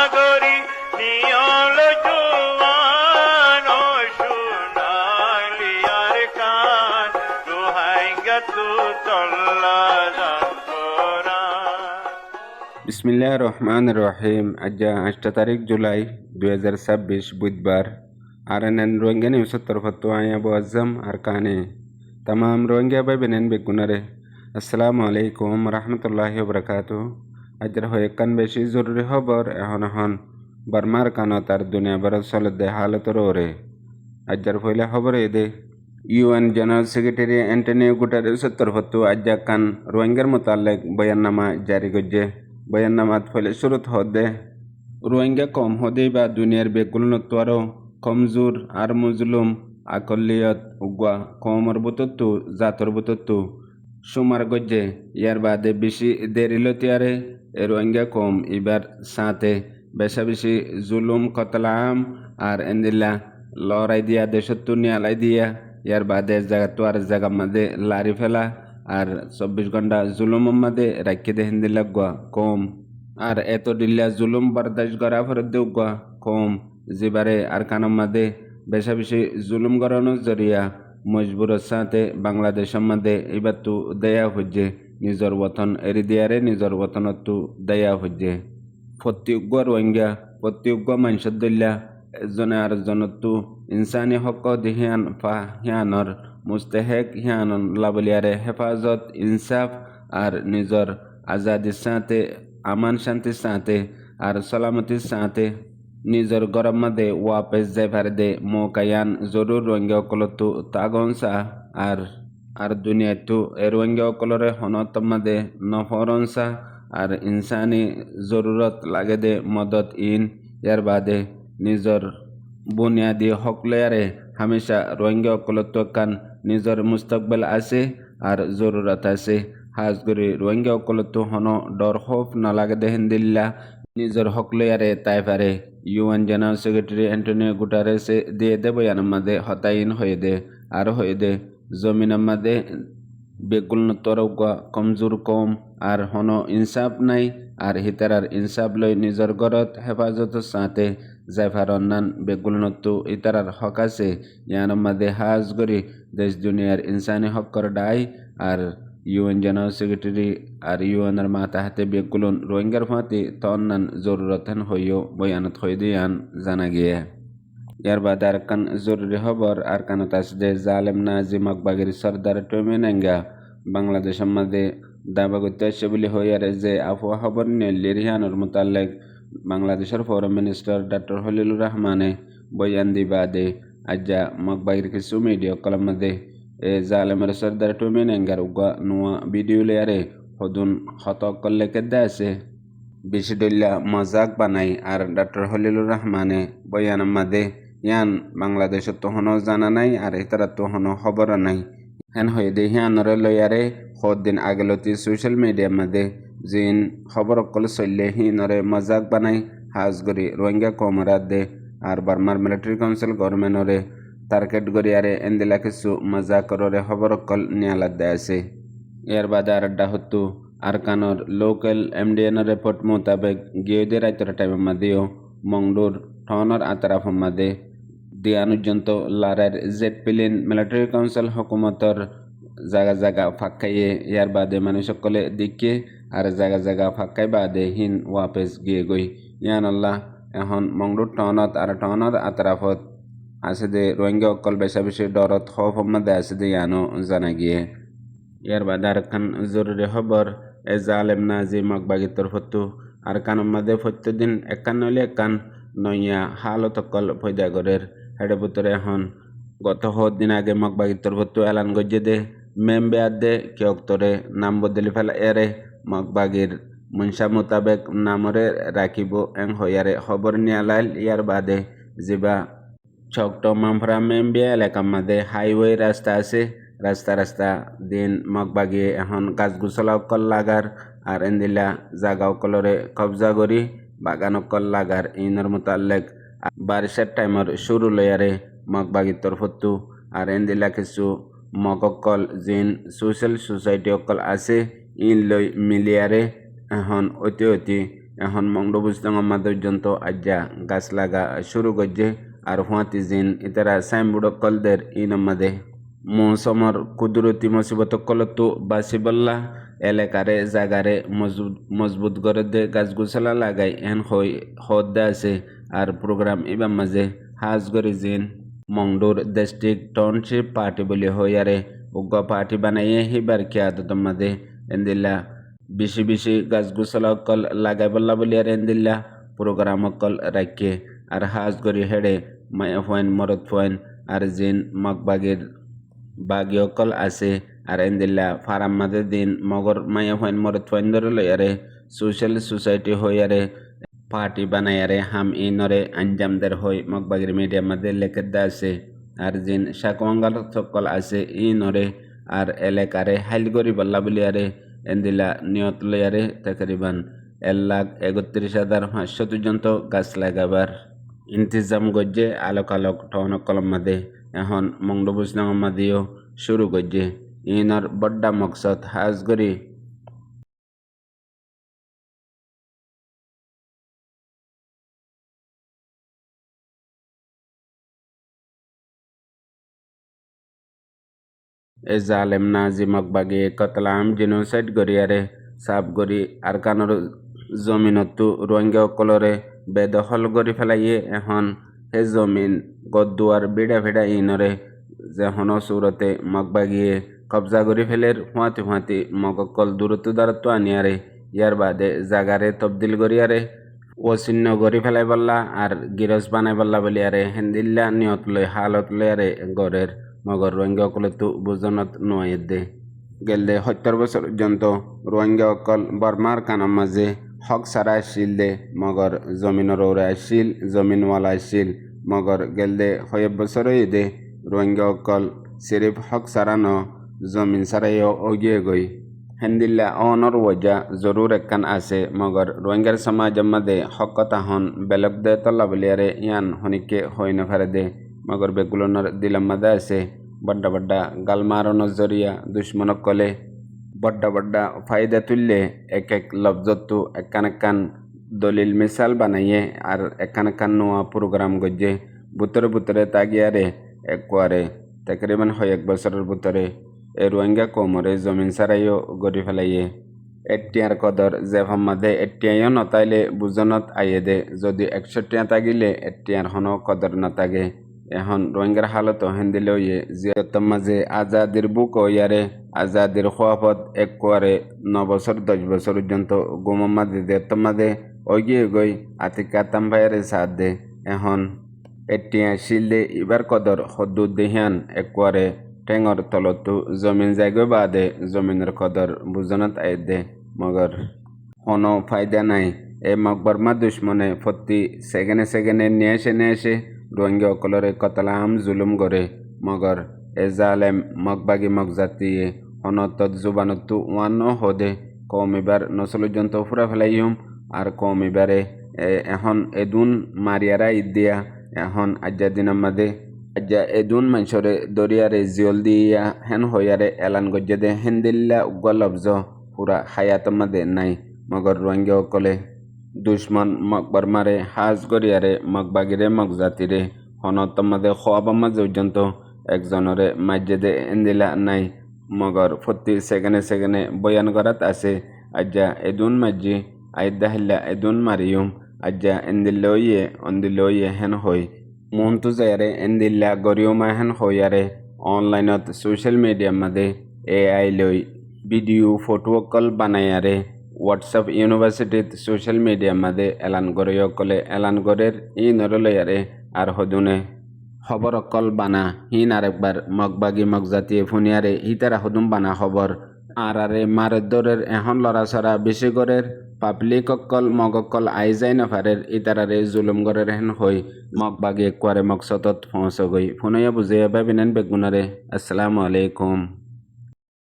সাগরী নিয়ল জুয়ান ও সোনালি আর কান দোহাই গেতু চল্লা বিসমিল্লাহির রহমানির রহিম। আজ 8 তারিখ জুলাই 2026 বুধবার। আরএনএন রোহিঙ্গা নিউজের তরফত আবু আজম আর কানে তামাম রোহিঙ্গা ভাই বেনেন বেগুনারে আসসালামু আলাইকুম রহমতুল্লাহি ওবরাকাতুহু। আজের হয়ে কান বেশি জরুরি খবর এখন বার্মার কানত আর দুনিয়া ভর চলতে হালতর ওরে। আজের পয়লা খবর এদে ইউএন জেনারেল সেক্রেটারি অ্যান্টনিও গুটারেসের তরফত আজ কান রোহিঙ্গার মোতালেক বয়াননামা জারি করছে। বয়াননামাত ফলে শুরুত হদে রোহিঙ্গা কম হদে বা দুনিয়ার বেগুলনত আরও কমজোর আর মজলুম আকলিয়ত উগুয়া কমর বুতত্তু জাতর বুতত্তু সুমার গজ্জে ইয়ার বাদে বেশি দেরিলতিয়ারে রোহিঙ্গা কম এবার সাথে বেশা বেশি জুলুম কতলাম আর এন্দিল্লা লড়াই দিয়া দেশত্তু নিয়ালাই দিয়া ইয়ার বাদে জায়গা তো আর জায়গা মাঝে লারি ফেলা আর 24 ঘন্টা জুলুমের মাঝে রাখি দে হিন্দিলা গুয়া কম আর এত দিল্লা জুলুম বরদাস্ত করা ফেরত দেও গুয়া কম যেবারে আর কানের মাঝে বেশা বেশি জুলুম করানোর জরিয়া মজবুরের সাথে বাংলাদেশের মাঝে এবার তো দেয়া হচ্ছে নিজের বতন এরি দিয়ারে নিজের বতনত তো দেয়া হচ্ছে প্রত্যেক রোহিঙ্গা প্রত্যেক মানুষের দলিয়া এজনে আর জনতো ইনসানি হক দিহিয়ান ফা হিয়ানর মুস্তেহেক হিয়ানন লাবলিয়ারে হেফাজত ইনসাফ আর নিজর আজাদির সাথে আমান শান্তির সাথে আর সালামতির সাথে নিজর গরম মাদে ওয়াপেস যাইবার দে মৌকায়ান জরুর রোহিঙ্গা অকলতো তাগনসা আর দুনিয়াতো এ রোহিঙ্গা অকলরে হনত মাদে নফরনসা আর ইনসানি জরুরত লাগে দে মদত ইয়ার বাদে নিজর বুনিয়াদী হক লয়ারে হামেশা রোহিঙ্গা অকলতো কান নিজর মুস্তকবেল আছে আর জরুরত আছে। হাজ করে রোহিঙ্গা অকলতো হন ডর খৌফ নালাগে দেহেন দিল্লা নিজর হক লয়ারে তাই পারে ইউএন জেনারেল সেক্রেটারি অ্যান্টনিও গুটারেসে দিয়ে দে বয়ানের মাঝে হতাইন হয়ে দে আর হয়ে দে জমিনের মাঝে বেগুল তরগুয়া কমজোর কম আর হন ইনসাফ নাই আর হিতারার ইনসাফ লই নিজর গরত হেফাজতের সাথে জাইফার অন্যান বেগুলনতো ইতারার হক আছে ইয়ানোর মাঝে হাজ করি দেশ দুনিয়ার ইনসানি হক কর ডাই আর ইউএন জেনারেল সেক্রেটারি আর ইউএনের মাথা হাতে বেগুলন রোহিঙ্গার ফাঁতি তন্নান জরুরতান হইও বয়ানত হয়ে দিয়ান জানা গিয়ে। ইয়ার বাদে আর কান জরুরি খবর আর কানত আসে জালেম নাজিম আকবাগির সর্দার টমিনেঙ্গা বাংলাদেশের মাঝে দাবা করতে আসছে বলে হইয়ারে যে আফওয়া খবর নিয়ে রিহানোর মোতালেক বাংলাদেশের ফরেন মিনিস্টার ডক্টর খলিলুর রহমানে বয়ান দিবাদে আজ্জা মকবাগির কিছু মিডিয়া কলম মাঝে এ জালেমের সর্দার টমিনেঙ্গার উগা নোয়া ভিডিও লেয়ারে হদুন হতক করলে কেদে আছে বেশি ডল্লা মজাক বানাই আর ডক্টর খলিলুর রহমানে বয়ানের মাঝে ইয়ান বাংলাদেশের তখনও জানা নাই আর এতারা তখনও খবর নাই হেন হয়ে দে হিয়ানরে লয়ারে দিন আগেলতি সোশ্যাল মিডিয়ার মাঝে জিন খবর অকল চললে হিনরে মজাক বানাই হাজ করি রোহিঙ্গা কমরাত দে আর বার্মার মিলিটারি কাউন্সিল গভর্নমেন্টরে টার্গেট গড়িয়ারে এন্দিলা কিছু মজা কররে খবর অকল নিয়ালাত দে আছে। এর বাদে আর আড্ডা হতো আর কানোর লোকাল এমডিএনের রিপোর্ট মোতাবেক গিয়ে রাইতর টাইমের মাঝেও মংডুর ঠনর আতরাফ মাঝে দিয়ানুজন্ত লারের জেট প্লেন মিলিটারি কাউন্সিল হকুমতর জায়গা জায়গা ফাঁকাইয়ে ইয়ার বাদে মানুষ সকলে দিকে আর জায়গা জায়গা ফাঁকাই বাদে হিন ওয়াপেস গিয়ে গই ইয়ান আল্লাহ এখন মংডুর টনত আর টনর আতরাফত আছে দে রোহিঙ্গা অকল বেশা বেশি ডরত খৌফ মধ্যে আছে দে ইয়ানো জানা গিয়ে। ইয়ার বাদে আর কান জরুরি খবর এ জালেম নাজিম আকবাগির তরফতো আর কানের মাঝে প্রত্যেকদিন একান নইলে একান নইয়া হালত অকল ফয়দা গরের হেডে পুতরে এখন গত দিন আগে মকবাগির তরফতো এলান গজ্জে দে মেম বেয়ার দে কেউক তোরে নাম বদলি ফেলা এরে মকবাগির মনসা মোতাবেক নামরে রাখিব এং হইয়ারে খবর নিয়ে লাইল। ইয়ার বাদে যেবা ছোট্ট মামফরা মেম বেয়া এলাকার মাঝে হাইওয়ে রাস্তা আছে রাস্তা দিন মগবাগিয়ে এখন গাছ গুছলা অকল লাগার আর এন্দিলা জাগা অকলরে কবজা করি বাগান অকল লাগার ইনর মোতালেক বারিশার টাইমর শুরু লয়ারে মগবাগির তরফতো আর এন্দিলা কিছু মগ অকল জিন সোশ্যাল সোসাইটি অকল আছে ইন লই মিলিয়ারে এখন অতি এখন মংডু বুঝতাম আমাদের পর্যন্ত আজ্জা গাছ লাগা শুরু করছে আর হুঁয়াতি জিন ইতারা সাইনবোর্ড কলদের ইনমাদে মৌসুমর কুদরতি মুসিবত কলতো বাসিবল্লা এলাকারে জাগারে মজবুত করে দে গাছ গুছালা লাগাই এন হদ্দা আছে আর প্রোগ্রাম এবার মাঝে হাজ গরি জিন মংডুর ডিস্ট্রিক্ট টাউনশিপ পার্টি বলি হইয়ারে উগ্র পার্টি বানাইয়ে হিবার খেয়াদ তোমাদে এন্দিল্লা বেশি বেশি গাছ গুছালা অকল লাগাই বললা বলি আর এন্দিল্লা প্রোগ্রাম অকল রাখে আর হাজ গরি হেডে মায়া ফয়েন মরদ ফয়েন আর জিন মগবাগের বাগি অকল আছে আর এন্দিল্লা ফারাম মাঝে দিন মগর মায়া ফয়েন মরদ ফয়েন ধরে লইয়ারে সোশ্যাল সোসাইটি হইয়ারে পার্টি বানায়ারে হাম ইনরে আঞ্জামদের হই মগবাগির মিডিয়া মধ্যে লেখেদা আছে আর জিন শাকওয়াঙ্গাল সকল আছে ইনরে আর এলাকারে হাইলগরি বল্লা বলিয়ারে এন্দিলা নিয়ত লইয়ারে তকরিবান 1,31,500 পর্যন্ত গাছ লাগাবার ইন্তজাম গজ্জে আলোক টন কলম মাদে এখন মংডু বুঝলাম মাদিও শুরু গজ্জে ইনর বড্ডা মকসদ হাজগরি এ জালেম নাজি মগবাগি কতলাম জিনোসাইড গরিয়ারে সাফ গরি আর কানোর জমিনতো রোহিঙ্গা অকলরে বেদখল গরি ফেলাইয়ে এখন হে জমিন গদ্দুয়ার বিড়া ফেড়া ইনরে যেহন সুরতে মগবাগিয়ে কবজা গরি ফেলের হুঁয়াতি হুঁয়াতি মগকল দূরত্ব দ্বারত্ব আনিয়ারে ইয়ার বাদে জাগারে তবদিল গরিয়ারে ওসিন্ন গরি ফেলাই বললা আর গিরস বানাই বললা বলিয়ারে হেন্দিল্লা নিয়ত লই হালত লইয়ারে গরের মগর রোহিঙ্গা অকলে তো বুজনত নোয়াইয়ে দে গেলে 70 বছর পর্যন্ত রোহিঙ্গা অকল বর্মার কানার মাঝে হক সারা আসিল দে মগর জমিনের ওরে আসিল জমিনওয়ালা আসিল মগর গেলে 1 বছরই দে রোহিঙ্গা অকল সিরিফ হক সারানো জমিন সারাইও ওগিয়ে গই হেন্দিল্লা অনর ওজা জরুর একখান আছে মগর রোহিঙ্গার সমাজ মধ্যে হক কথা হন বেলক দে তল্লা বলিয়ারে ইয়ান হনিকে হই না ফেরে দে মগর বেগুলোনর দিলাম মাদা আছে বড্ডা বড্ডা গালমারণর জরিয়া দুশ্মন কলে বড্ডা বড্ডা ফায়দা তুললে এক লফজত্তু একখান দলিল মিসাল বানাইয়ে আর একখান নোয়া প্রোগ্রাম গজ্জে বুতরে তাগিয়ারে একবারে তকরিবান 1 বছরের ভিতরে এ রোহিঙ্গা কোমরে জমিন সারাইও গড়ি ফেলাইয়ে এটিয়ার কদর জেফাম মাদে এটিয়াইও নতাইলে বুজনত আইয়ে দে যদি 100 টিয়া তাগিলে এটিয়ার হনো কদর নতাগে এখন রোহিঙ্গার হালত হেন্দিলে ইয়ে জিয়তম মাঝে আজাদির বুক ইয়ারে আজাদির খোয়াফত একবারে 9 বছর 10 বছর পর্যন্ত গুমমাদে দেতম মাদে ওগিয়ে গই আতিকা তাম্বাইরে সাথ দে এখন এটিয়া শিলদে ইবার কদর হদ্দুদ দেহিয়ান একবারে টেঙর তলতু জমিন জায়গা বাদে জমিনের কদর বুজনত আই দে মগর কোনো ফায়দা নাই এ মকবরমা দুশ্মনে প্রতি সেকেন্ডে নিয়ে এসে রোহিঙ্গা অকলরে কতলাম জুলুম করে মগর এ জালেম মগবাগি মগজাতিয়ে হনত জুবানতু ওয়ানো হদে কৌমিবার নসলুজন্ত ফুরা ফেলাইম আর কৌমিবারে এখন এদুন মারিয়ারা ইদিয়া এখন আজ্জা দিনের মাদে আজ্জা এদুন মানুষরে দরিয়ারে জিয়ল দিয়া হেন হইয়ারে এলান গজ্জে দে হেন্দিল্লা উগলবজ পুরা হায়াত মাদে নাই মগর রোহিঙ্গা অকলে দুশ্মন মকবর মারে হাজ গরিয়ারে মগবাগিরে মগজাতিরে হনত মাদে খোয়াব মাঝে পর্যন্ত একজনরে মাজ্জেদে এন্দিলা নাই মগর প্রতি সেকেন্ডে বয়ান করাত আছে আজ্জা এদুন মাজ্জি আইদাহিল্লা এদুন মারিয়ুম আজ্জা এন্দিল্লইয়ে অন্দিল্লইয়ে হেন হই মনতু যায়ারে এন্দিল্লা গরিয়মা হেন হইয়ারে অনলাইনত সোশ্যাল মিডিয়া মাদে AI লই ভিডিও ফটো কল বানায়ারে হোয়াটসঅ্যাপ ইউনিভার্সিটিত সোশ্যাল মিডিয়া মাদে এলান করে অকলে এলান করের ই নরলয়ারে আর হদুনে খবর অকল বানা হিন আরেকবার মগবাগি মগজাতিয়ে ফুনিয়ারে হিতারা হদুম বানা খবর আরে মারের দরের এখন লড়াছড়া বেশি করের পাবলিক অকল মগকল আই যাই না ফারের ইতারারে জুলুম করের হেন হই মগবাগি একবারে মকসদত পৌঁছ গই ফুনইয়া বুঝে ভাবিনেন বেগুনারে। আসসালামু আলাইকুম।